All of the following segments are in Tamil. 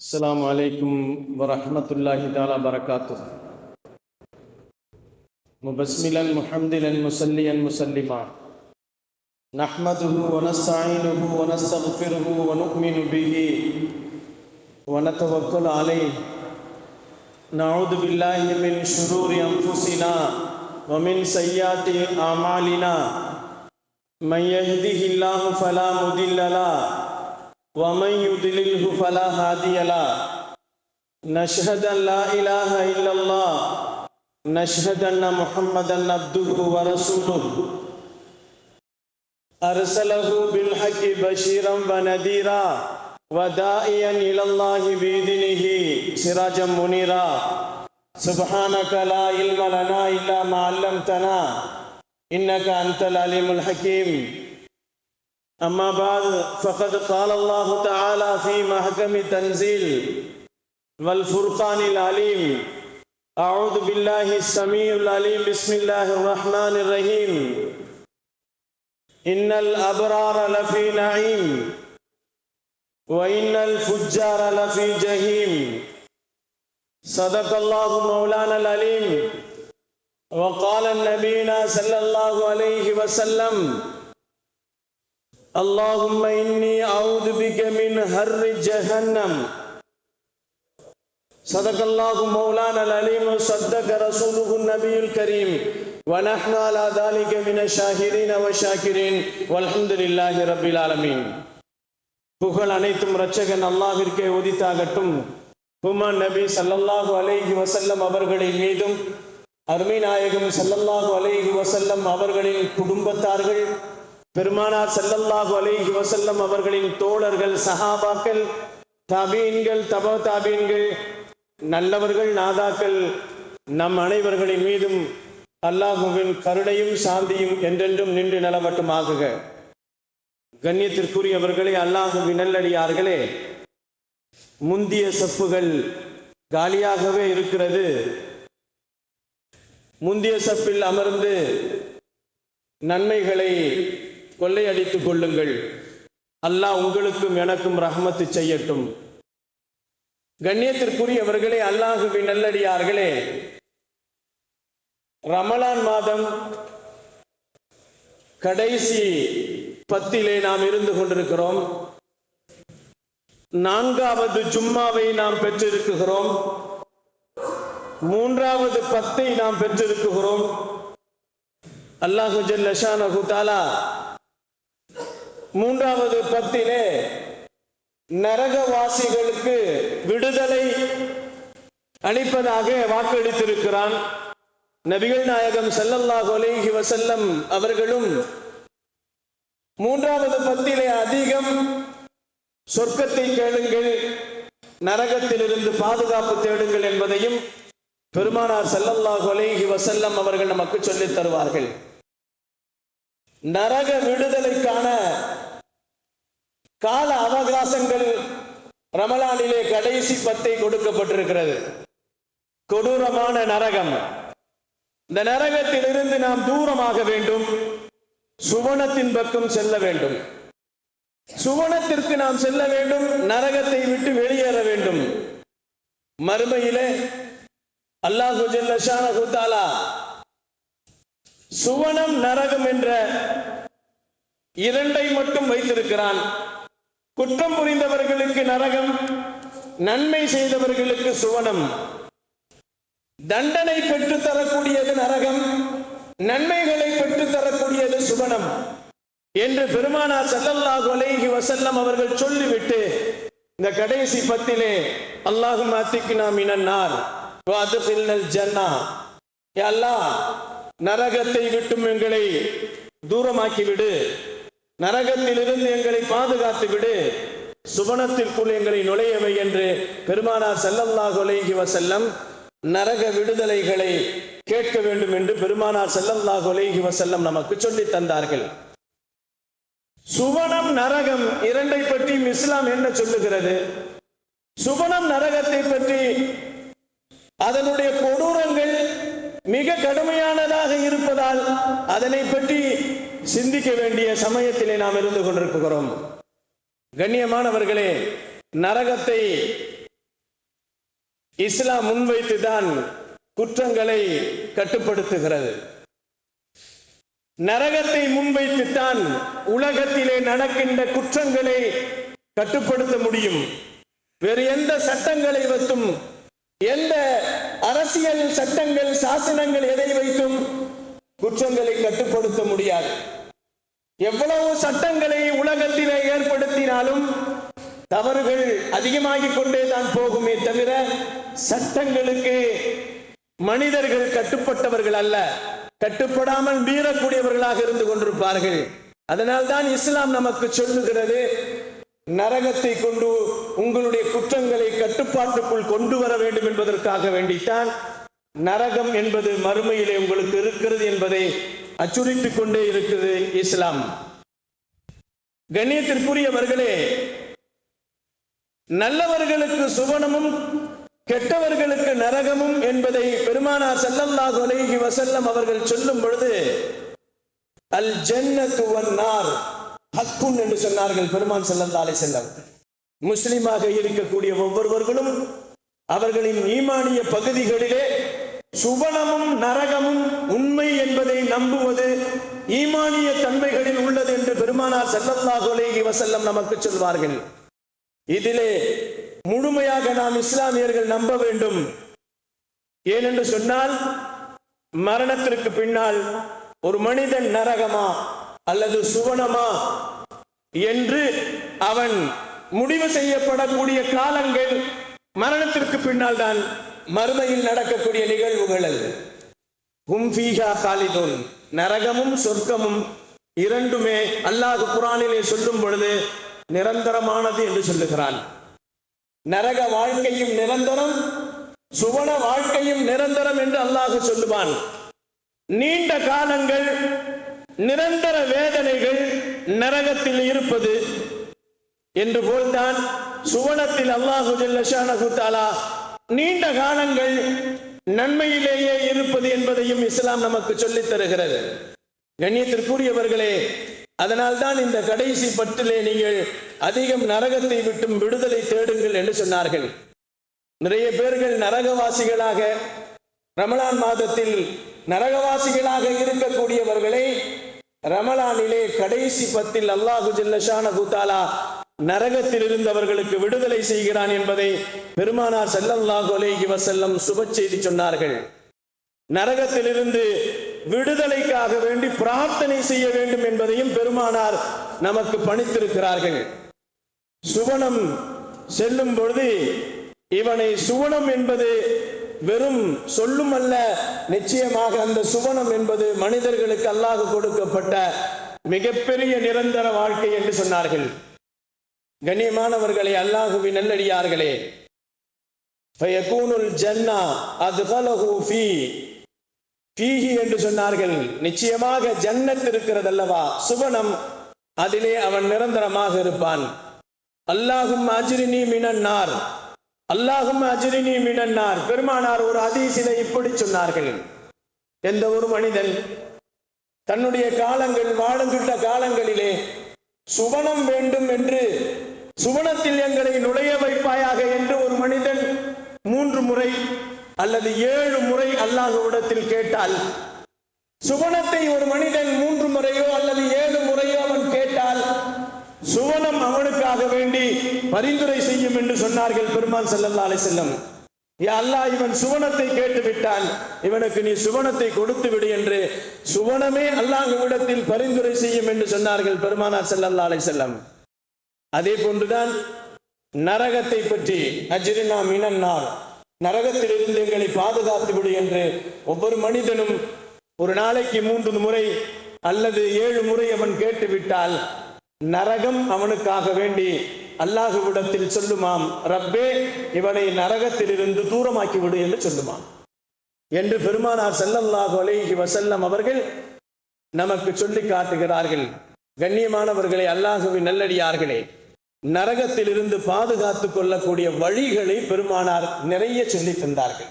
السلام عليكم ورحمة الله تعالى وبركاته. مبسملا محمدا مسليا مسلما نحمده ونستعينه ونستغفره ونؤمن به ونتوكل عليه. نعوذ بالله من شرور أنفسنا ومن سيئات أعمالنا. من يهده الله فلا مضل له ومن يضلله فلا هادي له. نشهد أن لا إله إلا الله نشهد أن محمدا عبده ورسوله أرسله بالحق بشيرا ونذيرا وداعيا إلى الله بإذنه سراجا منيرا. سبحانك لا علم لنا إلا ما علمتنا إنك أنت العليم الحكيم. أما بعد فقد قال الله تعالى في محكم تنزيل والفرقان العليم. أعوذ بالله السميع العليم. بسم الله الرحمن الرحيم. إن الأبرار لفي نعيم وإن الفجار لفي جحيم. صدق الله مولانا العليم. وقال النبينا صلى الله عليه وسلم اللهم إني أعوذ بك من حر جهنم. صدق الله مولانا العليم وصدق رسوله النبي الكريم ونحن على ذلك من الشاهدين والشاكرين والحمد لله رب العالمين. புகழ் அனைத்தும் இரட்சகன் அல்லாஹ்விற்கே உரித்தாகட்டும். ஹுமான் நபி ஸல்லல்லாஹு அலைஹி வஸல்லம் அவர்களின் மீதும் அருமை நாயகம் ஸல்லல்லாஹு அலைஹி வஸல்லம் அவர்களின் குடும்பத்தார்கள், பெருமானார் ஸல்லல்லாஹு அலைஹி வஸல்லம் அவர்களின் தோழர்கள், சஹாபாக்கள், தாபீன்கள், தபா தாபீன்கள், நல்லவர்கள், நாதாக்கள், நம் அனைவர்களின் மீதும் அல்லாஹுவின் கருணையும் சாந்தியும் என்றென்றும் நின்று நிலவட்டுமாகுக. கண்ணியத்திற்குரியவர்களே, அல்லாஹுவின் நல்லடியார்களே, முந்திய சப்புகள் காலியாகவே இருக்கிறது. முந்திய சப்பில் அமர்ந்து நன்மைகளை கொள்ளையடித்துக் கொள்ளுங்கள். அல்லாஹ் உங்களுக்கும் எனக்கும் ரஹ்மத்து செய்யட்டும். கண்ணியத்திற்குரியவர்களே, அல்லாஹுவின் நல்லடியார்களே, ரமலான் மாதம் கடைசி 10 நாம் இருந்து கொண்டிருக்கிறோம். 4வது ஜும்மாவை நாம் பெற்றிருக்கிறோம். 3வது 10 நாம் பெற்றிருக்கிறோம். அல்லாஹு ஜல்ல ஷானஹு தஆலா 3வது 10 நரகவாசிகளுக்கு விடுதலை அளிப்பதாக வாக்களித்திருக்கிறான். நபிகள் நாயகம் ஸல்லல்லாஹு அலைஹி வஸல்லம் அவர்களும் 3வது 10 அதிகம் சொர்க்கத்தை கேளுங்கள், நரகத்திலிருந்து பாதுகாப்பு தேடுங்கள் என்பதையும் பெருமானார் ஸல்லல்லாஹு அலைஹி வஸல்லம் அவர்கள் நமக்கு சொல்லித் தருவார்கள். நரக விடுதலைக்கான கால அவகாசங்கள் ரமலானிலே கடைசி 10 கொடுக்கப்பட்டிருக்கிறது. கொடூரமான நரகம். இந்த நரகத்திலிருந்து நாம் தூரமாக வேண்டும், சுவனத்தின் பக்கம் செல்ல வேண்டும். சுவனத்திற்கு நாம் செல்ல வேண்டும், நரகத்தை விட்டு வெளியேற வேண்டும். மறுமையிலே அல்லாஹு ஜல்ல ஷானஹு தஆலா சுவனம் நரகம் என்ற 2 மட்டும் வைத்திருக்கிறான். குற்றம் புரிந்தவர்களுக்கு நரகம், நன்மை செய்தவர்களுக்கு சுவனம். தண்டனை பெற்று தரக்கூடியது நரகம், நன்மைகளை பெற்று தரக்கூடியது சுவனம் என்று பெருமானார் ஸல்லல்லாஹு அலைஹி வஸல்லம் அவர்கள் சொல்லிவிட்டு இந்த கடைசி 10 அல்லாஹும்ம அத்திக்னா மினன் நார் வ அத்கில்னல் ஜன்னah, யா அல்லாஹ் நரகத்தை விட்டு எங்களை தூரமாக்கி விடு, நரகத்திலிருந்து எங்களை பாதுகாத்து விடு, சுவனத்திற்குள் எங்களை நுழையவை என்று பெருமானார் ஸல்லல்லாஹு அலைஹி வஸல்லம் நரக விடுதலைகளை கேட்க வேண்டும் என்று பெருமானார் ஸல்லல்லாஹு அலைஹி வஸல்லம் நமக்கு சொல்லி தந்தார்கள். சுவனம் நரகம் 2 பற்றி இஸ்லாம் என்ன சொல்லுகிறது? சுவனம் நரகத்தை பற்றி அதனுடைய கொடூரங்கள் மிக கடுமையானதாக இருப்பதால் அதனை பற்றி சிந்திக்க வேண்டிய சமயத்திலே நாம் இருந்து கொண்டிருக்கிறோம். கண்ணியமானவர்களே, நரகத்தை இஸ்லாம் முன்வைத்துதான் குற்றங்களை கட்டுப்படுத்துகிறது. நரகத்தை முன்வைத்துத்தான் உலகத்திலே நடக்கின்ற குற்றங்களை கட்டுப்படுத்த முடியும். வேறு எந்த சட்டங்களை வைத்தும், எந்த அரசியல் சட்டங்கள், சாசனங்கள் எதை வைத்தும் குற்றங்களை கட்டுப்படுத்த முடியாது. எவ்வளவு சட்டங்களை உலகத்திலே ஏற்படுத்தினாலும் தவறுகள் அதிகமாகிக் கொண்டே தான் போகுமே தவிர சட்டங்களுக்கு மனிதர்கள் கட்டுப்பட்டவர்கள் அல்ல, கட்டுப்படாமல் மீறக்கூடியவர்களாக இருந்து கொண்டிருப்பார்கள். அதனால்தான் இஸ்லாம் நமக்கு சொல்லுகிறது, நரகத்தை கொண்டு உங்களுடைய குற்றங்களை கட்டுப்பாட்டுக்குள் கொண்டு வர வேண்டும் என்பதற்காக வேண்டித்தான் நரகம் என்பது மறுமையிலே உங்களுக்கு இருக்கிறது என்பதை அச்சுறுத்திக் கொண்டே இருக்கிறது இஸ்லாம். கண்ணியத்திற்குரியவர்களே, நல்லவர்களுக்கு சுவனமும் கெட்டவர்களுக்கு நரகமும் என்பதை பெருமானார் ஸல்லல்லாஹு அலைஹி வஸல்லம் அவர்கள் சொல்லும் பொழுது அல் ஜன்னத்து வன் நார் ஹக்குன் என்று சொன்னார்கள் பெருமான் ஸல்லல்லாஹு அலைஹி வஸல்லம். முஸ்லிமாக இருக்கக்கூடிய ஒவ்வொருவர்களும் அவர்களின் ஈமானிய பகுதிகளிலே சுவனமும் நரகமும் உண்மை என்பதை நம்புவது ஈமானிய தன்மைகளில் உள்ளது என்று பெருமானார் ஸல்லல்லாஹு அலைஹி வஸல்லம் நமக்கு சொல்வார்கள். இதிலே முழுமையாக நாம் இஸ்லாமியர்கள் நம்ப வேண்டும். ஏனென்று சொன்னால், மரணத்திற்கு பின்னால் ஒரு மனிதன் நரகமா அல்லது சுவனமா என்று அவன் முடிவு செய்யப்படக்கூடிய காலங்கள் மரணத்திற்கு பின்னால் தான் மறுமையில் நடக்கக்கூடிய நிகழ்வுகள் அல்ல. ஹும் ஃபீஹா காலிதூன், நரகமும் சொர்க்கமும் இரண்டுமே அல்லாஹ் குர்ஆனிலே சொல்லும் பொழுது நிரந்தரமானது என்று சொல்லுகிறான். நரக வாழ்க்கையும் நிரந்தரம், சுவன வாழ்க்கையும் நிரந்தரம் என்று அல்லாஹ் சொல்லுவான். நீண்ட காலங்கள் நிரந்தர வேதனைகள் நரகத்தில் இருப்பது என்று போல்தான் சுவனத்தில் அல்லாஹு ஜல்ல ஷானஹு தஆலா நீண்ட காலங்கள் நன்மையிலேயே இருப்பது என்பதையும் இஸ்லாம் நமக்கு சொல்லித் தருகிறது. கண்ணியத்திற்குரியவர்களே, அதனால்தான் இந்த கடைசி பற்றிலே நீங்கள் அதிகம் நரகத்தை விட்டும் விடுதலை தேடுங்கள் என்று சொன்னார்கள். நிறைய பேர்கள் நரகவாசிகளாக, ரமலான் மாதத்தில் நரகவாசிகளாக இருக்கக்கூடியவர்களை ரமலானிலே கடைசி பத்தில் அல்லாஹு ஜல்ல ஷானஹு தஆலா நரகத்தில் இருந்தவர்களுக்கு விடுதலை செய்கிறான் என்பதை பெருமானார் ஸல்லல்லாஹு அலைஹி வஸல்லம் சுப செய்தி சொன்னார்கள். நரகத்திலிருந்து விடுதலைக்காக வேண்டி பிரார்த்தனை செய்ய வேண்டும் என்பதையும் பெருமானார் நமக்கு பணித்திருக்கிறார்கள். சுவனம் செல்லும் பொழுது இவனை சுவனம் என்பது வெறும் சொல்லும் அல்ல, நிச்சயமாக அந்த சுவனம் என்பது மனிதர்களுக்கு அல்லாஹ் கொடுக்கப்பட்ட மிகப்பெரிய நிரந்தர வாழ்க்கை என்று சொன்னார்கள். கண்ணியமானவர்களே, அல்லாஹுவின் நல்லடியார்களே, ஃபயகூனுல் ஜன்னா அத்கலஹு ஃபீஹி என்று சொன்னார்கள். நிச்சயமாக ஜன்னத் இருக்கிறது அல்லவா, சுவனம், அதிலே அவன் நிரந்தரமாக இருப்பான். அல்லாஹும் அஜ்ரினி மினன் நார், அல்லாஹும் அஜ்ரினி மினன் நார். பெருமானார் ஒரு ஹதீஸிலே இப்படி சொன்னார்கள், எந்த ஒரு மனிதன் தன்னுடைய காலங்கள் வாழுகின்ற காலங்களிலே சுவனம் வேண்டும் என்று, சுவனத்தில் எங்களை நுழைய வைப்பாயாக என்று ஒரு மனிதன் 3 முறை அல்லது 7 முறை அல்லாஹ்விடத்தில் கேட்டால், சுவனத்தை ஒரு மனிதன் 3 முறையோ அல்லது 7 முறையோ அவன் கேட்டால் சுவனம் அவனுக்காக வேண்டி பரிந்துரை செய்யும் என்று சொன்னார்கள் பெருமான் ஸல்லல்லாஹு அலைஹி வஸல்லம். யா அல்லாஹ், இவன் சுவனத்தை கேட்டு விட்டான், இவனுக்கு நீ சுவனத்தை கொடுத்து விடு என்று சுவனமே அல்லாஹ்விடத்தில் பரிந்துரை செய்யும் என்று சொன்னார்கள் பெருமானார் ஸல்லல்லாஹு அலைஹி வஸல்லம். அதே போன்றுதான் நரகத்தை பற்றி, அஜ்ரினா மினன் நார், நரகத்தில் இருந்து எங்களை பாதுகாத்து விடு என்று ஒவ்வொரு மனிதனும் ஒரு நாளைக்கு 3 முறை அல்லது 7 முறை அவன் கேட்டுவிட்டால் நரகம் அவனுக்காக வேண்டி அல்லாஹ்விடத்தில் சொல்லுமாம், ரப்பே இவனை நரகத்தில் இருந்து தூரமாக்கி விடு என்று சொல்லுமாம் என்று பெருமானார் ஸல்லல்லாஹு அலைஹி வஸல்லம் அவர்கள் நமக்கு சொல்லி காட்டுகிறார்கள். கண்ணியமானவர்களே, அல்லாஹ்வின் நல்லடியார்களே, நரகத்தில் இருந்து பாதுகாத்துக் கொள்ளக்கூடிய வழிகளை பெருமானார் நிறைய சொல்லி தந்தார்கள்.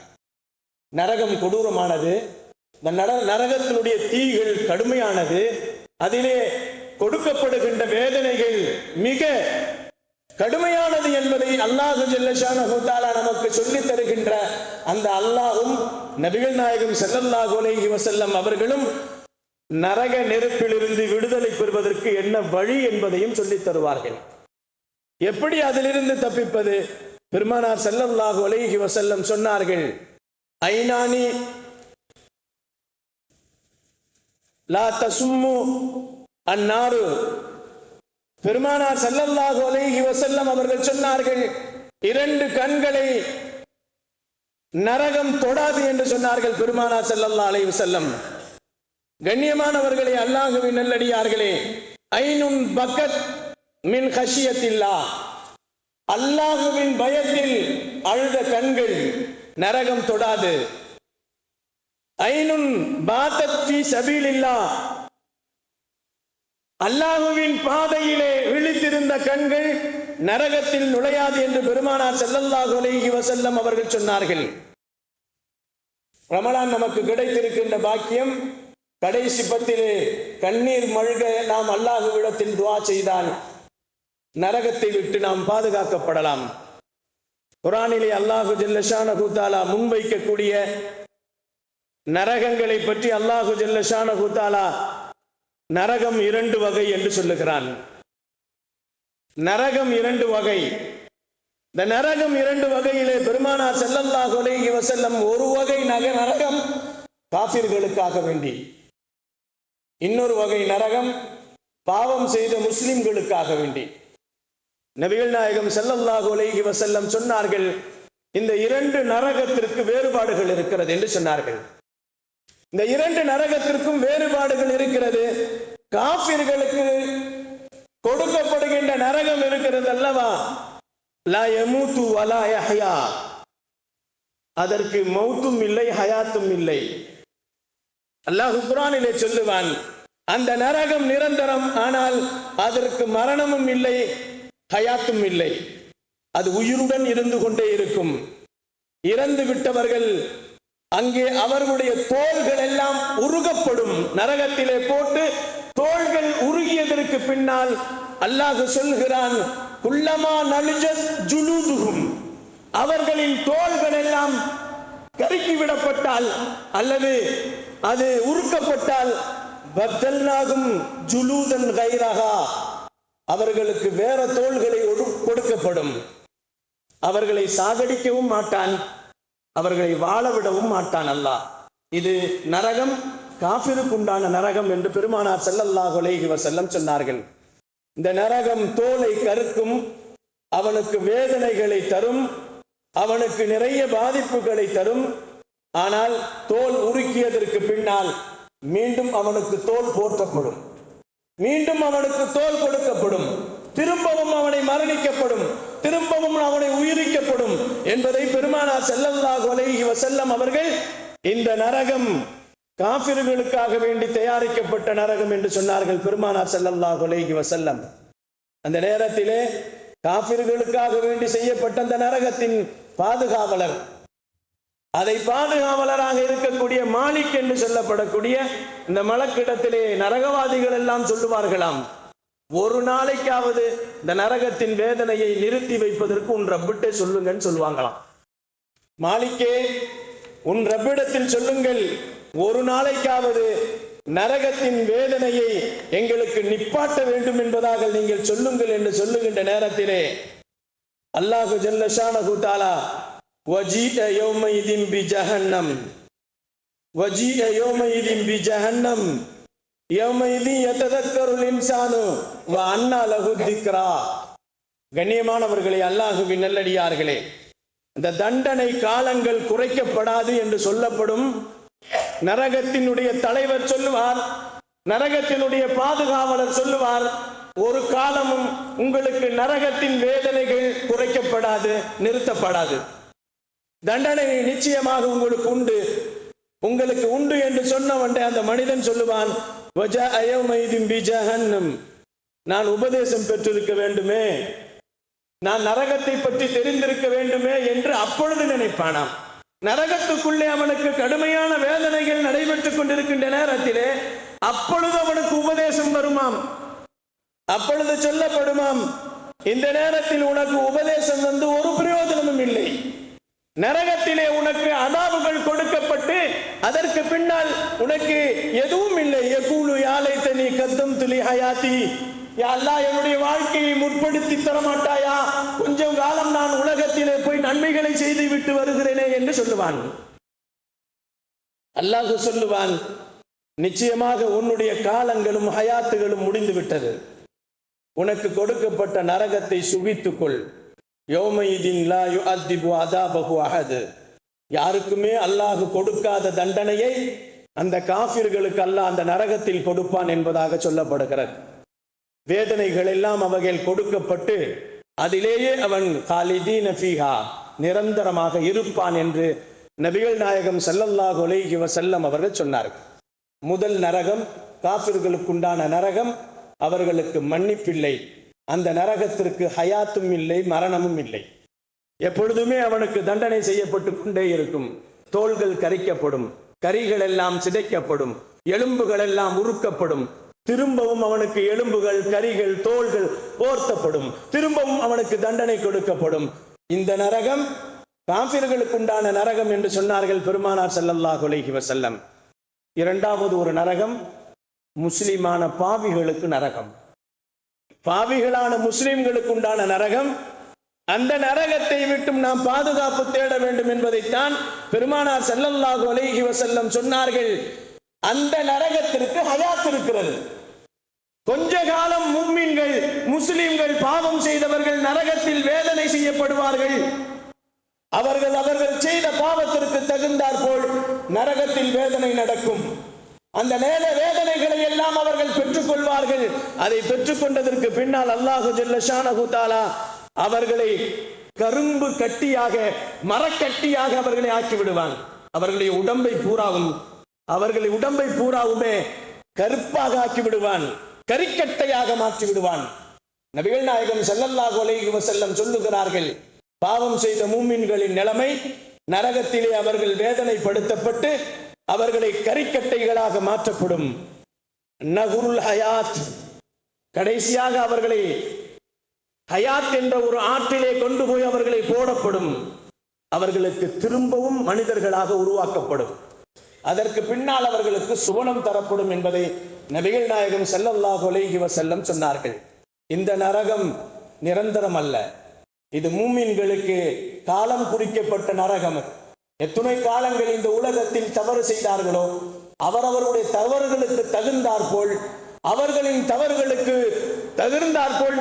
நரகம் கொடூரமானது, நரகத்தினுடைய தீகள் கடுமையானது, அதிலே கொடுக்கப்படுகின்ற வேதனைகள் மிக கடுமையானது என்பதை அல்லாஹ் ஜல்ல ஷானஹு தஆலா நமக்கு சொல்லித் தருகின்ற அந்த அல்லாஹ்வும் நபிகள் நாயகம் ஸல்லல்லாஹு அலைஹி வஸல்லம் அவர்களும் நரக நெருப்பிலிருந்து விடுதலை பெறுவதற்கு என்ன வழி என்பதையும் சொல்லித் தருவார்கள். எப்படி அதிலிருந்து தப்பிப்பது? பெருமானார் ஸல்லல்லாஹு அலைஹி வஸல்லம் சொன்னார்கள், ஐனானி லா தசும்மு அன்னாரு. பெருமானார் ஸல்லல்லாஹு அலைஹி வஸல்லம் அவர்கள் சொன்னார்கள், 2 கண்களை நரகம் தொடாது என்று சொன்னார்கள் பெருமானார் ஸல்லல்லாஹு அலைஹி வஸல்லம். கண்ணியமானவர்களே, அல்லாஹ்வின் நல்லடியார்களே, ஐனுன் பக்கத் மின் ஹஷியத்தில்லாஹ், அல்லாஹ்வின் பயத்தில் அழுத கண்கள் நரகம் தொடாது. ஐனுன் பாதத் ஃபீ சபீலில்லாஹ், அல்லாஹ்வின் பாதையிலே விழித்திருந்த கண்கள் நரகத்தில் நுழையாது என்று பெருமானார் ஸல்லல்லாஹு அலைஹி வஸல்லம் அவர்கள் சொன்னார்கள். ரமலான் நமக்கு கிடைத்திருக்கின்ற பாக்கியம், கடைசி பத்திலே கண்ணீர் மல்க நாம் அல்லாஹ்விடத்தில் துஆ செய்தால் நரகத்தை விட்டு நாம் பாதுகாக்கப்படலாம். குர்ஆனிலே அல்லாஹ் ஜல்ல ஷானஹு தஆலா முன்வைக்கக்கூடிய நரகங்களை பற்றி அல்லாஹ் ஜல்ல ஷானஹு தஆலா நரகம் 2 வகை என்று சொல்லுகிறான். நரகம் 2 வகை. இந்த நரகம் 2 வகையிலே பெருமானார் ஸல்லல்லாஹு அலைஹி வஸல்லம் ஒரு வகை நரகம் காஃபிர்களுக்காக வேண்டி, இன்னொரு வகை நரகம் பாவம் செய்த முஸ்லிம்களுக்காக வேண்டி. நபிகள் நாயகம் ஸல்லல்லாஹு அலைஹி வஸல்லம் சொன்னார்கள், இந்த 2 நரகத்திற்கு வேறுபாடுகள் இருக்கிறது என்று சொன்னார்கள். இந்த 2 நரகத்திற்கும் வேறுபாடுகள் இருக்கிறது. காஃபிர்களுக்கு கொடுக்கப்படுகின்ற நரகம் இருக்கிறது அல்லவா, லா யமூது வலா யஹ்யா, அதற்கு மௌத்தும் இல்லை ஹயாத்தும் இல்லை. அல்லாஹ் குர்ஆனிலே சொல்லுவான், அந்த நரகம் நிரந்தரம், ஆனால் அதற்கு மரணமும் இல்லை ஹயாத்தும் இல்லை, அது உயிருடன் இருந்து கொண்டே இருக்கும். இறந்து விட்டவர்கள் அங்கே அவர்களுடைய தோள்கள் எல்லாம் உருகப்படும். நரகத்திலே போட்டு தோள்கள் உருகியதற்கு பின்னால் அல்லாஹ் சொல்கிறான், குல்லமா நலிஜத் ஜுலூதுஹும், அவர்களின் தோள்கள் எல்லாம் கருக்கி விடப்பட்டால் அல்லது அது உருக்கப்பட்டால் பத்தல்னாகும் ஜுலூதன் கைரஹா, அவர்களுக்கு வேற தோள்களை கொடுக்கப்படும். அவர்களை சாகடிக்கவும் மாட்டான், அவர்களை வாழ விடவும் மாட்டான் அல்லாஹ். இது நரகம், காஃபிருக்குண்டான நரகம் என்று பெருமானார் ஸல்லல்லாஹு அலைஹி வஸல்லம் சொன்னார்கள். இந்த நரகம் தோலை கருக்கும், அவனுக்கு வேதனைகளை தரும், அவனுக்கு நிறைய பாதிப்புகளை தரும். ஆனால் தோல் உருக்கியதற்கு பின்னால் மீண்டும் அவனுக்கு தோல் போர்த்தப்படும், மீண்டும் அவனுக்கு தோல் கொடுக்கப்படும், திரும்பவும் அவனை மரணிக்கப்படும், திரும்பவும் அவனை உயிரிக்கப்படும் என்பதை பெருமானார் ஸல்லல்லாஹு அலைஹி வஸல்லம் அவர்கள் இந்த நரகம் காஃபிர்களுக்காக வேண்டி தயாரிக்கப்பட்ட நரகம் என்று சொன்னார்கள் பெருமானார் ஸல்லல்லாஹு அலைஹி வஸல்லம். அந்த நேரத்திலே காஃபிர்களுக்காக வேண்டி செய்யப்பட்ட அந்த நரகத்தின் பாதுகாவலர், அதை பாதுகாவலராக இருக்கக்கூடிய மாலிக் என்று சொல்லப்படக்கூடிய இந்த மலக்கிடத்திலே நரகவாதிகள் எல்லாம் சொல்லுவார்களாம், ஒரு நாளைக்காவது இந்த நரகத்தின் வேதனையை நிறுத்தி வைப்பதற்கு உன் ரப்பிட்டே சொல்லுங்கன்னு சொல்லுவாங்களாம். மாலிக்கே, உன் ரப்பிடத்தில் சொல்லுங்கள், ஒரு நாளைக்காவது நரகத்தின் வேதனையை எங்களுக்கு நிப்பாட்ட வேண்டும் என்பதாக நீங்கள் சொல்லுங்கள் என்று சொல்லுகின்ற நேரத்திலே அல்லாஹு ஜல்ல ஷானஹு தஆலா வஜீஅ யௌமைதின் பிஜஹன்னம், வஜீஅ யௌமைதின் பிஜஹன்னம் யௌமைதி யததக்கருல் இன்சானு வ அன்னா லஹு திக்ரா. கண்ணியமானவர்களே, அல்லாஹுவின் நல்லடியார்களே, இந்த தண்டனை காலங்கள் குறைக்கப்படாது என்று சொல்லப்படும். நரகத்தினுடைய தலைவர் சொல்லுவார், நரகத்தினுடைய பாதுகாவலர் சொல்லுவார், ஒரு காலமும் உங்களுக்கு நரகத்தின் வேதனைகள் குறைக்கப்படாது, நிறுத்தப்படாது. தண்டனை நிச்சயமாக உங்களுக்கு உண்டு என்று சொன்னவன் அந்த மனிதன் சொல்லுவான், நான் உபதேசம் பெற்றிருக்க வேண்டுமே, நான் நரகத்தை பற்றி தெரிந்திருக்க வேண்டுமே என்று அப்பொழுது நினைப்பானாம். நரகத்துக்குள்ளே அவனுக்கு கடுமையான வேதனைகள் நடைபெற்றுக் கொண்டிருக்கின்ற நேரத்திலே அப்பொழுது அவனுக்கு உபதேசம் வருமாம், அப்பொழுது சொல்லப்படுமாம், இந்த நேரத்தில் உனக்கு உபதேசம் வந்து ஒரு பிரயோஜனமும் இல்லை. நரகத்திலே உனக்கு அதாபுகள் கொடுக்கப்பட்டு அதற்கு பின்னால் உனக்கு எதுவும் இல்லை. யகூலு யா லைத்தனி கத்தம்து லி ஹயாத்தி, யா அல்லாஹ் என்னுடைய வாழ்க்கையை முற்படுத்தி தரமாட்டாயா, கொஞ்சம் காலம் நான் உலகத்திலே போய் நன்மைகளை செய்து விட்டு வருகிறேனே என்று சொல்லுவான். அல்லாஹ் சொல்லுவான், நிச்சயமாக உன்னுடைய காலங்களும் ஹயாத்துகளும் முடிந்து விட்டது. உனக்கு கொடுக்கப்பட்ட நரகத்தை சுகித்துக்கொள். யௌமைதின் லா யுஅத்திபு அதாபஹு அஹத். யாருக்குமே அல்லாஹ் கொடுக்காத தண்டனையை அந்த காஃபிர்களுக்கு அல்லாஹ் அந்த நரகத்தில் கொடுப்பான் என்பதாக சொல்லப்படுகிறது. வேதனைகள் எல்லாம் அவைகள் கொடுக்கப்பட்டு அதிலேயே அவன் காலிதீன ஃபீஹா நிரந்தரமாக இருப்பான் என்று நபிகள் நாயகம் ஸல்லல்லாஹு அலைஹி வஸல்லம் அவர்கள் சொன்னார்கள். முதல் நரகம் காஃபிர்களுக்குண்டான நரகம், அவர்களுக்கு மன்னிப்பில்லை. அந்த நரகத்திற்கு ஹயாத்தும் இல்லை, மரணமும் இல்லை. எப்பொழுதுமே அவனுக்கு தண்டனை செய்யப்பட்டு கொண்டே இருக்கும். தோள்கள் கரிக்கப்படும், கரிகள் எல்லாம் சிதைக்கப்படும், எலும்புகள் எல்லாம் உருக்கப்படும். திரும்பவும் அவனுக்கு எலும்புகள், கரிகள், தோள்கள் போர்த்தப்படும். திரும்பவும் அவனுக்கு தண்டனை கொடுக்கப்படும். இந்த நரகம் காஃபிர்களுக்கு உண்டான நரகம் என்று சொன்னார்கள் பெருமானார் ஸல்லல்லாஹு அலைஹி வஸல்லம். இரண்டாவது ஒரு நரகம் முஸ்லிமான பாவிகளுக்கு நரகம், பாவிகளான முஸ்லிம்களுக்கு உண்டான நரகம். அந்த நரகத்தை விட்டும் நாம் பாதுகாப்பு தேட வேண்டும் என்பதைத்தான் பெருமானார் ஸல்லல்லாஹு அலைஹி வஸல்லம் சொன்னார்கள். அந்த நரகத்திற்கு ஹயாத் இருக்கிறது. கொஞ்ச காலம் முஃமின்கள், முஸ்லிம்கள், பாவம் செய்தவர்கள் நரகத்தில் வேதனை செய்யப்படுவார்கள். அவர்கள் செய்த பாவத்திற்கு தகுந்தாற் போல் நரகத்தில் வேதனை நடக்கும். அந்த நேர வேதனைகளை எல்லாம் அவர்கள் பெற்றுக் கொள்வார்கள். அதை பெற்றுக் கொண்டதற்கு பின்னால் அல்லாஹு ஜல்ல ஷானஹு தஆலா அவர்களை கரும்பு கட்டியாக, மரக்கட்டியாக அவர்களை ஆக்கி விடுவான். அவர்களுடைய உடம்பை பூராவுமே கருப்பாக ஆக்கி விடுவான், கரிக்கட்டையாக மாற்றி விடுவான். நபிகள் நாயகம் ஸல்லல்லாஹு அலைஹி வஸல்லம் சொல்லுகிறார்கள், பாவம் செய்த மூமின்களின் நிலைமை நரகத்திலே அவர்கள் வேதனைப்படுத்தப்பட்டு அவர்களை கரிக்கட்டைகளாக மாற்றப்படும். நஹுருல் ஹயாத், கடைசியாக அவர்களை ஹயாத் என்ற ஒரு ஆற்றிலே கொண்டு போய் அவர்களை போடப்படும். அவர்களுக்கு திரும்பவும் மனிதர்களாக உருவாக்கப்படும். அதற்கு பின்னால் அவர்களுக்கு சுவனம் தரப்படும் என்பதை நபிகள் நாயகம் ஸல்லல்லாஹு அலைஹி வஸல்லம் சொன்னார்கள். இந்த நரகம் நிரந்தரம் அல்ல, இது மூமின்களுக்கு காலம் குறிக்கப்பட்ட நரகம். எத்துணை காலங்கள் இந்த உலகத்தில் தவறு செய்தார்களோ அவரவருடைய தவறுகளுக்கு தகுந்தாற்போல், அவர்களின் தவறுகளுக்கு தகுந்தாற்போல்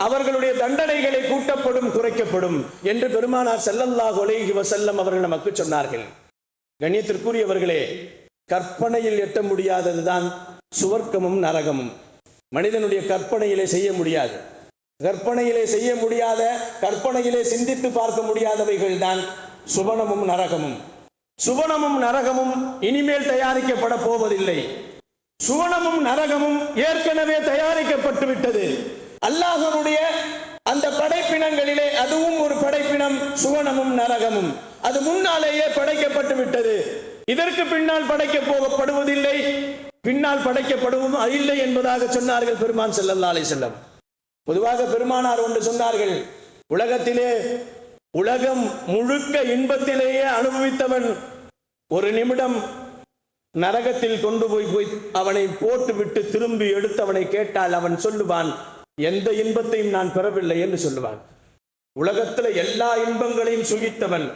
அவர்களுடைய தண்டனைகளை கூட்டப்படும், குறைக்கப்படும் என்று பெருமானார் ஸல்லல்லாஹு அலைஹி வஸல்லம் அவர்கள் நமக்கு சொன்னார்கள். கண்ணியத்திற்குரியவர்களே, கற்பனையில் எட்ட முடியாததுதான் சுவர்க்கமும் நரகமும். மனிதனுடைய கற்பனையிலே செய்ய முடியாது. கற்பனையிலே செய்ய முடியாத, கற்பனையிலே சிந்தித்து பார்க்க முடியாதவைகள் தான் சுவனமும் நரகமும். சுவனமும் நரகமும் இனிமேல் தயாரிக்கப்பட போவதில்லை. சுவனமும் நரகமும் ஏற்கனவே தயாரிக்கப்பட்டு விட்டது. அல்லாஹ்வுடைய அந்த படைப்பினங்களிலே அதுவும் ஒரு படைப்பினம், சுவனமும் நரகமும். அது முன்னாலேயே படைக்கப்பட்டு விட்டது. இதற்கு பின்னால் படைக்கப்படுவதில்லை, பின்னால் படைக்கப்படுவதும் இல்லை என்பதாக சொன்னார்கள் பெருமான் ஸல்லல்லாஹு அலைஹி வஸல்லம். பொதுவாக பெருமானார் ஒன்று சொன்னார்கள், உலகம் முழுக்க இன்பத்திலேயே அனுபவித்தவன் ஒரு நிமிடம் நரகத்தில் கொண்டு போய் அவனை போட்டுவிட்டு திரும்பி எடுத்து அவனை கேட்டால் அவன் சொல்லுவான், எந்த இன்பத்தையும் நான் பெறவில்லை என்று சொல்லுவான். உலகத்துல எல்லா இன்பங்களையும் சுகித்தவன்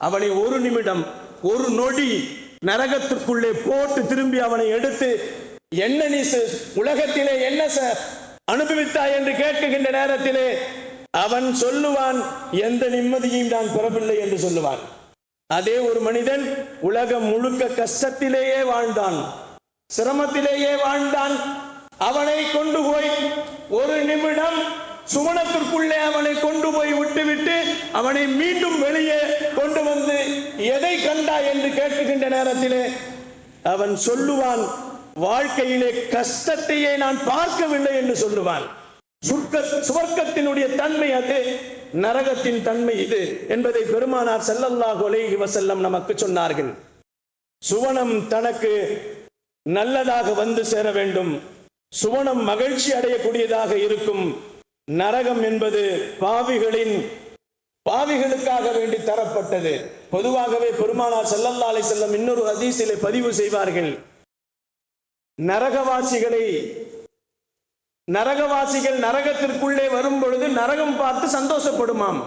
அவனை ஒரு நிமிடம், ஒரு நொடி நரகத்திற்குள்ளே போட்டு திரும்பி அவனை எடுத்து என்ன நீ உலகத்திலே என்ன அனுபவித்தாய் என்று கேட்கின்ற நேரத்திலே அவன் சொல்லுவான், எந்த நிம்மதியையும் நான் பெறவில்லை என்று சொல்லுவான். அதே ஒரு மனிதன் உலகம் முழுக்க கஷ்டத்திலேயே வாழ்ந்தான், சிரமத்திலேயே வாழ்ந்தான். அவனை கொண்டு போய் ஒரு நிமிடம் சுவனத்திற்குள்ளே அவனை கொண்டு போய் விட்டுவிட்டு அவனை மீண்டும் வெளியே கொண்டு வந்து எதை கண்டா என்று கேட்கின்ற நேரத்திலே அவன் சொல்லுவான், வாழ்க்கையிலே கஷ்டத்தையே நான் பார்க்கவில்லை என்று சொல்லுவான். சுவர்க்கத்தினுடைய தன்மை அது, நரகத்தின் தன்மை இது என்பதை பெருமானார் ஸல்லல்லாஹு அலைஹி வஸல்லம் நமக்கு சொன்னார்கள். சுவனம் தனக்கு நல்லதாக வந்து சேர வேண்டும், சுவனம் மகிழ்ச்சி அடையக்கூடியதாக இருக்கும். நரகம் என்பது பாவிகளுக்காக வேண்டி தரப்பட்டது. பொதுவாகவே பெருமானார் ஸல்லல்லாஹு அலைஹி வஸல்லம் இன்னொரு ஹதீஸிலே பதிவு செய்வார்கள், நரகவாசிகள் நரகத்திற்குள்ளே வரும் பொழுது நரகம் பார்த்து சந்தோஷப்படுமாம்.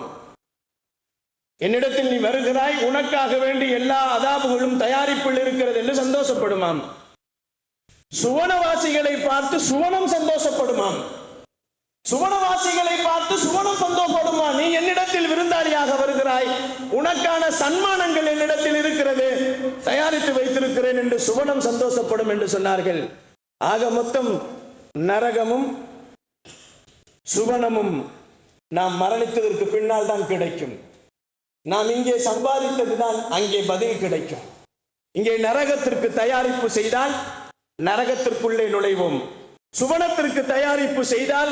என்னிடத்தில் நீ வருகிறாய், உனக்காக வேண்டி எல்லா அதாபுகளும் தயாரிப்பில் இருக்கிறது என்று சந்தோஷப்படுமாம். சுவனவாசிகளை பார்த்து சுவனம் சந்தோஷப்படுமாம். சுவனவாசிகளை பார்த்து சுவனம் சந்தோஷப்படுமா, நீ என்னிடத்தில் விருந்தாளியாக வருகிறாய், உனக்கான சன்மானங்கள் என்னிடத்தில் இருக்கிறது, தயாரித்து வைத்திருக்கிறேன் என்று சுவனம் சந்தோஷப்படும் என்று சொன்னார்கள். ஆக மொத்தம் நரகமும் சுவனமும் நாம் மரணித்ததற்கு பின்னால் தான் கிடைக்கும். நாம் இங்கே சம்பாதித்ததுதான் அங்கே பதில் கிடைக்கும். இங்கே நரகத்திற்கு தயாரிப்பு செய்தால் நரகத்திற்குள்ளே நுழைவோம், சுவனத்திற்கு தயாரிப்பு செய்தால்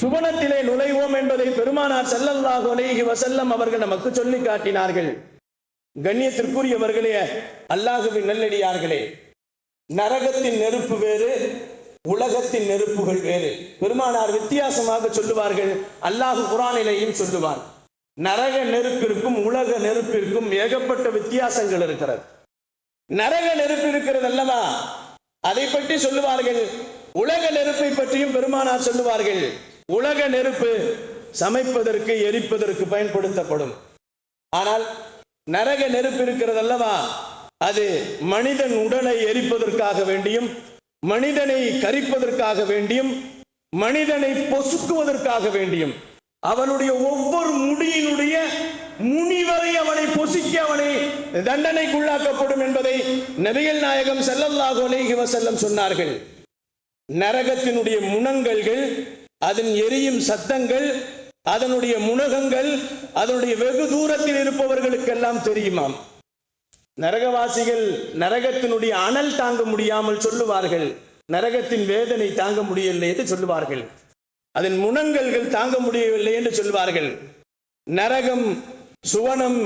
சுவனத்திலே நுழைவோம் என்பதை பெருமானார் ஸல்லல்லாஹு அலைஹி வஸல்லம் அவர்கள் நமக்கு சொல்லி காட்டினார்கள். கண்ணியத்திற்குரியவர்களே, அல்லாஹ்வின் நல்லடியார்களே, நரகத்தின் நெருப்பு வேறு, உலகத்தின் நெருப்புகள் வேறு. பெருமானார் வித்தியாசமாக சொல்லுவார்கள். அல்லாஹ் குர்ஆனிலேயும் சொல்லுவார், நரக நெருப்பிற்கும் உலக நெருப்பிற்கும் ஏகப்பட்ட வித்தியாசங்கள் இருக்கிறது. நரக நெருப்பு இருக்கிறது அல்லவா, அதை பற்றி சொல்லுவார்கள். உலக நெருப்பை பற்றியும் பெருமானார் சொல்லுவார்கள். உலக நெருப்பு சமைப்பதற்கு எரிப்பதற்கு பயன்படுத்தப்படும். ஆனால் நரக நெருப்பு இருக்கிறது அல்லவா, அது மனிதன் உடலை எரிப்பதற்காக வேண்டியும், மனிதனை கரிப்பதற்காக வேண்டியும், மனிதனை பொசுக்குவதற்காக வேண்டியும், அவனுடைய ஒவ்வொரு முடியினுடைய முனிவரை அவனை பொசுக்கி அவனை தண்டனைக்குள்ளாக்கப்படும் என்பதை நபிகள் நாயகம் ஸல்லல்லாஹு அலைஹி வஸல்லம் சொன்னார்கள். நரகத்தினுடைய முனங்கல்கள், அதன் எரியும் சத்தங்கள், அதனுடைய முனகங்கள் அதனுடைய வெகு தூரத்தில் இருப்பவர்களுக்கெல்லாம் தெரியுமாம். நரகவாசிகள் நரகத்தினுடைய அனல் தாங்க முடியாமல் சொல்லுவார்கள், நரகத்தின் வேதனை தாங்க முடியவில்லை என்று சொல்லுவார்கள், அதன் முனங்கல்கள் தாங்க முடியவில்லை என்று சொல்வார்கள். நரகம் சுவனம்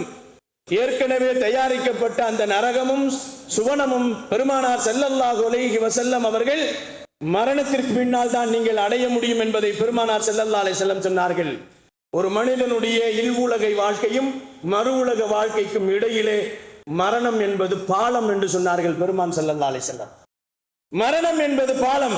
ஏற்கனவே தயாரிக்கப்பட்ட அந்த நரகமும் சுவனமும் பெருமானார் ஸல்லல்லாஹு அலைஹி வஸல்லம் அவர்கள் மரணத்திற்கு பின்னால் தான் நீங்கள் அடைய முடியும் என்பதை பெருமானார் ஸல்லல்லாஹு அலைஹி வஸல்லம் சொன்னார்கள். ஒரு மனிதனுடைய இல்வுலக வாழ்க்கையும் மறு உலக வாழ்க்கைக்கும் இடையிலே மரணம் என்பது பாலம் என்று சொன்னார்கள் பெருமான் ஸல்லல்லாஹு அலைஹி வஸல்லம். மரணம் என்பது பாலம்.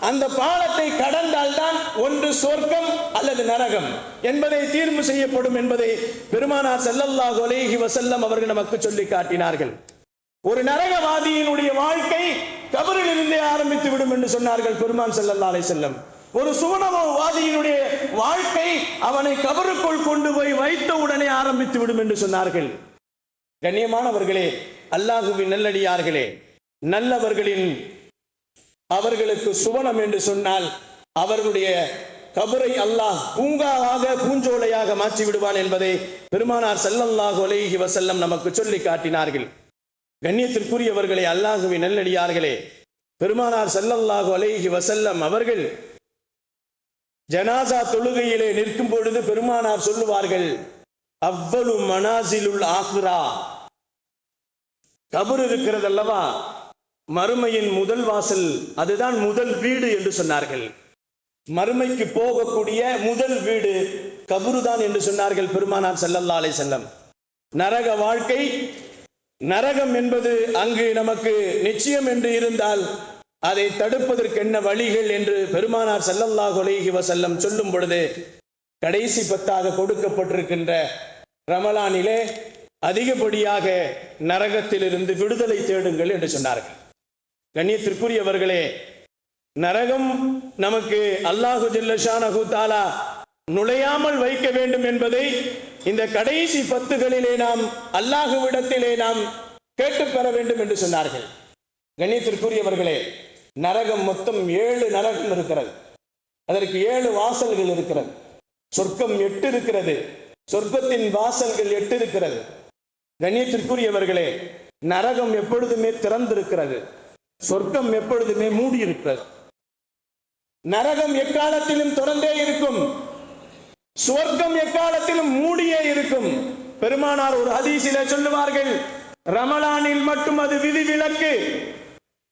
அந்த பாலத்தை கடந்தால் தான் ஒன்று சொர்க்கம் அல்லது நரகம் என்பதை தீர்வு செய்யப்படும் என்பதை பெருமானார் ஸல்லல்லாஹு அலைஹி வஸல்லம் அவர்கள் நமக்கு சொல்லி காட்டினார்கள். ஒரு நரகவாதியினுடைய வாழ்க்கை கபரில் இருந்தே ஆரம்பித்து விடும் என்று சொன்னார்கள் பெருமான் ஸல்லல்லாஹு அலைஹி வஸல்லம். ஒரு சுவனவாதியினுடைய வாழ்க்கை அவனை கபருக்குள் கொண்டு போய் வைத்த உடனே ஆரம்பித்து விடும் என்று சொன்னார்கள். கண்ணியமானவர்களே, அல்லாஹ்வின் நல்லடியார்களே, நல்லவர்களின் அவர்களுக்கு சுவனம் என்று சொன்னால் அவர்களுடைய கபரை அல்லாஹ் பூங்காவாக பூஞ்சோலையாக மாற்றி விடுவான் என்பதை பெருமானார் ஸல்லல்லாஹு அலைஹி வஸல்லம் நமக்கு சொல்லி காட்டினார்கள். கண்ணியத்திற்குரியவர்களே, அல்லாஹ்வின் நல்லடியார்களே, பெருமானார் ஸல்லல்லாஹு அலைஹி வஸல்லம் அவர்கள் ஜனாசா தொழுகையிலே நிற்கும் பொழுது பெருமானார் சொல்லுவார்கள், அவ்வளு மனாசிலுல் ஆஹிரா, கபர் இருக்கிறது அல்லவா, மறுமையின் முதல் வாசல், அதுதான் முதல் வீடு என்று சொன்னார்கள். மறுமைக்கு போகக்கூடிய முதல் வீடு கபருதான் என்று சொன்னார்கள் பெருமானார் ஸல்லல்லாஹு அலைஹி வஸல்லம். நரக வாழ்க்கை, நரகம் என்பது அங்கு நமக்கு நிச்சயம் என்று இருந்தால் அதை தடுப்பதற்கு என்ன வழிகள் என்று பெருமானார் ஸல்லல்லாஹு அலைஹி வஸல்லம் சொல்லும் பொழுது, கடைசி 10 கொடுக்கப்பட்டிருக்கின்ற ரமலானிலே அதிகப்படியாக நரகத்திலிருந்து விடுதலை தேடுங்கள் என்று சொன்னார்கள். கண்ணியத்திற்குரியவர்களே, நரகம் நமக்கு அல்லாஹு ஜல்ல ஷானஹு தஆலா நுழையாமல் வைக்க வேண்டும் என்பதை இந்த கடைசி 10களிலே நாம் அல்லாஹ்விடத்திலே நாம் கேட்டு பெற வேண்டும் என்று சொன்னார்கள். கண்ணியத்திற்குரியவர்களே, நரகம் மொத்தம் 7 நரகம் இருக்கிறது. அதற்கு 7 வாசல்கள் இருக்கிறது. சொர்க்கம் 8 இருக்கிறது. சொர்க்கத்தின் வாசல்கள் 8 இருக்கிறது. கண்ணியத்திற்குரியவர்களே, நரகம் எப்பொழுதுமே திறந்திருக்கிறது, சொர்க்கம் எப்பொழுதுமே மூடி இருக்கிறது. நரகம் எக்காலத்திலும் திறந்தே இருக்கும், சொர்க்கம் எக்காலத்திலும் மூடியே இருக்கும். பெருமானார் ஒரு ஹதீஸிலே சொல்லுவார்கள், ரமலானில் மட்டும் அது விதிவிலக்கு,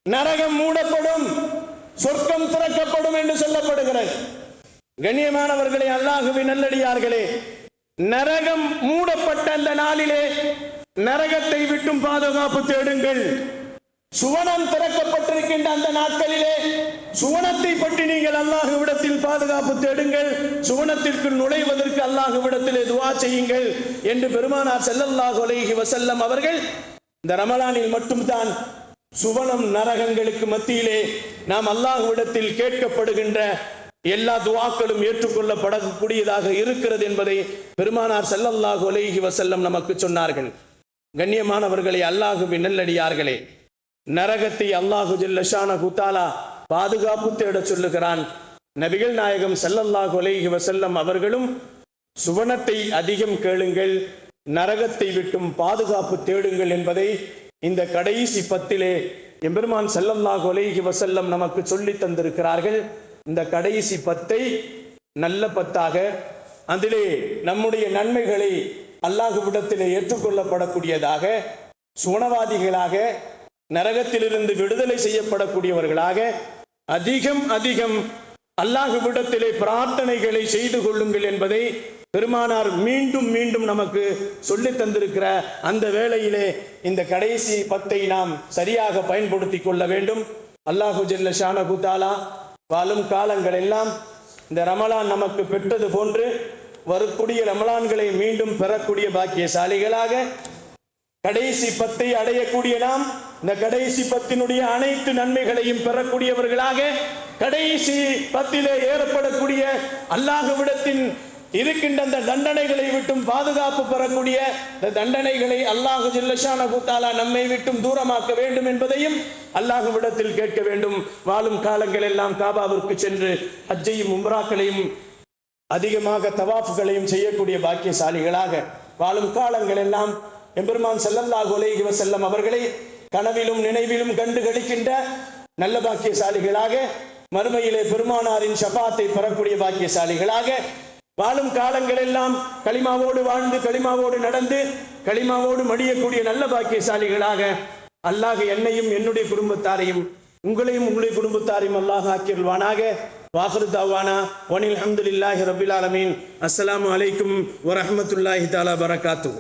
நரகம் மூடப்படும், சொர்க்கம் திறக்கப்படும் என்று சொல்லப்படுகிறது. கண்ணியமானவர்களே, அல்லாஹுவின் நல்லடியார்களே, நரகம் மூடப்பட்ட அந்த நாளிலே நரகத்தை விட்டும் பாதுகாப்பு தேடுங்கள். சுவனம் திறக்கப்பட்டிருக்கின்ற அந்த நாட்களிலே சுவனத்தை பற்றி நீங்கள் அல்லாஹ்விடத்தில் பாதுகாப்பு தேடுங்கள். சுவனத்திற்கு நுழைவதற்கு அல்லாஹ்விடத்திலே துஆ செய்யுங்கள் என்று பெருமானார் ஸல்லல்லாஹு அலைஹி வஸல்லம் அவர்கள் இந்த ரமலானில் மட்டும்தான் சுவனம் நரகங்களுக்கு மத்தியிலே நாம் அல்லாஹ்விடத்தில் கேட்கப்படுகின்ற எல்லா துஆக்களும் ஏற்றுக்கொள்ளப்படக்கூடியதாக இருக்கிறது என்பதை பெருமானார் ஸல்லல்லாஹு அலைஹி வஸல்லம் நமக்கு சொன்னார்கள். கண்ணியமானவர்களே, அல்லாஹ்வின் நல்லடியார்களே, நரகத்தை அல்லாஹு ஜல்ல ஷானஹு தஆலா பாதுகாப்பு தேட சொல்லுகிறான். நபிகள் நாயகம் ஸல்லல்லாஹு அலைஹி வஸல்லம் அவர்களும் சுவனத்தை அதிகம் கேளுங்கள், நரகத்தை விட்டும் பாதுகாப்பு தேடுங்கள் என்பதை இந்த கடைசி பத்திலே எம்பெருமான் ஸல்லல்லாஹு அலைஹி வஸல்லம் நமக்கு சொல்லி தந்திருக்கிறார்கள். இந்த கடைசி பத்தை நல்ல பத்தாக, அதிலே நம்முடைய நன்மைகளை அல்லாஹ்விடத்திலே ஏற்றுக்கொள்ளப்படக்கூடியதாக, சுவனவாதிகளாக, நரகத்திலிருந்து விடுதலை செய்யப்படக்கூடியவர்களாக அதிகம் அதிகம் அல்லாஹ்விடத்திலே பிரார்த்தனைகளை செய்து கொள்ளுங்கள் என்பதை பெருமானார் மீண்டும் மீண்டும் நமக்கு சொல்லி தந்திருக்கிற அந்த வேளையிலே இந்த கடைசி பத்தை நாம் சரியாக பயன்படுத்தி கொள்ள வேண்டும். அல்லாஹு ஜல்ல ஷானஹு தஆலா வாழும் காலங்கள் எல்லாம் இந்த ரமலான் நமக்கு பெற்றது போன்று வரக்கூடிய ரமலான்களை மீண்டும் பெறக்கூடிய பாக்கியசாலிகளாக, கடைசி பத்தை அடையக்கூடிய நாம் இந்த கடைசி பத்தினுடைய அனைத்து நன்மைகளையும் பெறக்கூடியவர்களாக, கடைசி பத்திலே ஏற்படக்கூடிய அல்லாஹ்விடத்தின் இருக்கின்ற அந்த தண்டனைகளை விட்டும் பாதுகாப்பு பெறக்கூடிய இந்த தண்டனைகளை அல்லாஹு ஜல்ல ஷானஹு தஆலா நம்மை விட்டும் தூரமாக்க வேண்டும் என்பதையும் அல்லாஹ்விடத்தில் கேட்க வேண்டும். வாழும் காலங்கள் எல்லாம் காபாவிற்கு சென்று ஹஜ்ஜையும் உம்ராக்களையும் அதிகமாக தவாஃப்களையும் செய்யக்கூடிய பாக்கியசாலிகளாக, வாழும் காலங்கள் எல்லாம் எம்பெருமான் ஸல்லல்லாஹு அலைஹி வஸல்லம் அவர்களை கனவிலும் நினைவிலும் கண்டு களிக்கின்ற நல்ல பாக்கியசாலிகளாக, மறுமையிலே பெருமானாரின் ஷஃபாத்தை பெறக்கூடிய பாக்கியசாலிகளாக, வாழும் காலங்கள் எல்லாம் களிமாவோடு வாழ்ந்து களிமாவோடு நடந்து களிமாவோடு மடியக்கூடிய நல்ல பாக்கியசாலிகளாக அல்லாஹ் என்னையும் என்னுடைய குடும்பத்தாரையும் உங்களையும் உங்களுடைய குடும்பத்தாரையும் அல்லாஹ் ஆக்கியருள்வானாக. வாஹிரு தஅவானா வனில் ஹம்துலில்லாஹி ரப்பில் ஆலமீன். அஸ்ஸலாமு அலைக்கும் வரஹ்மத்துல்லாஹி தஆலா பரகாத்துஹு.